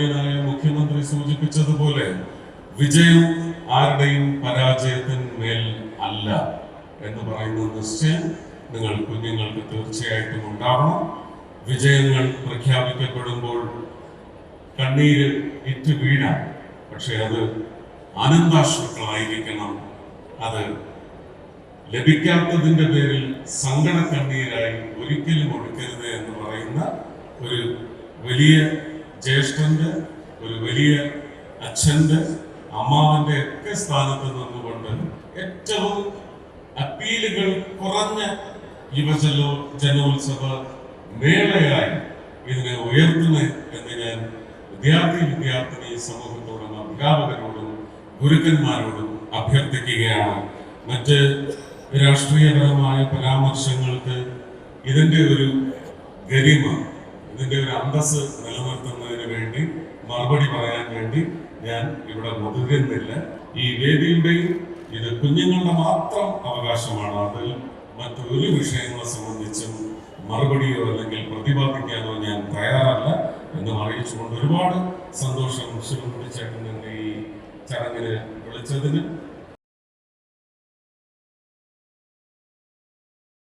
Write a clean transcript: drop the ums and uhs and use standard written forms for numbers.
ബഹുമാന്യനായ മുഖ്യമന്ത്രി സൂചിപ്പിച്ചതുപോലെ വിജയം ആരുടെയും പരാജയത്തിന്മേൽ അല്ല എന്ന് പറയുന്ന നിശ്ചയം നിങ്ങൾ കുഞ്ഞുങ്ങൾക്ക് തീർച്ചയായിട്ടും ഉണ്ടാവണം. വിജയങ്ങൾ പ്രഖ്യാപിക്കപ്പെടുമ്പോൾ കണ്ണീര് ഇറ്റ് വീഴാം, പക്ഷെ അത് ആനന്ദാശ്രുക്കളായിരിക്കണം. അത് ലഭിക്കാത്തതിന്റെ പേരിൽ സങ്കട കണ്ണീരായി ഒരിക്കലും ഒഴുക്കരുത് എന്ന് പറയുന്ന ഒരു വലിയ ജ്യേഷ്ഠന്റെ, ഒരു വലിയ അച്ഛന്റെ, അമ്മാവന്റെ ഒക്കെ സ്ഥാനത്ത് നിന്നുകൊണ്ട് ഏറ്റവും അപ്പീലുകൾ കുറഞ്ഞ ജനോത്സവ മേളയായി ഇതിനെ ഉയർത്തുന്നത് എന്ന് ഞാൻ വിദ്യാർത്ഥിനി സമൂഹത്തോടും അധ്യാപകരോടും ഗുരുക്കന്മാരോടും അഭ്യർത്ഥിക്കുകയാണ്. മറ്റ് രാഷ്ട്രീയപരമായ പരാമർശങ്ങൾക്ക് ഇതിന്റെ ഒരു ഗരിമ, ഇതിന്റെ ഒരു അന്തസ് നിലനിർത്തുന്നതിന് വേണ്ടി മറുപടി പറയാൻ വേണ്ടി ഞാൻ ഇവിടെ മുതിരുന്നില്ല. ഈ വേദിയുടെയും ഇത് കുഞ്ഞുങ്ങളുടെ മാത്രം അവകാശമാണ്. അതിൽ മറ്റൊരു വിഷയങ്ങളെ സംബന്ധിച്ചും മറുപടിയോ അല്ലെങ്കിൽ പ്രതിപാദിക്കാനോ ഞാൻ തയ്യാറല്ല എന്ന് അറിയിച്ചുകൊണ്ട് ഒരുപാട് സന്തോഷം. ശിവൻകുട്ടി ചേട്ടൻ ഈ ചടങ്ങിന് വിളിച്ചതിന്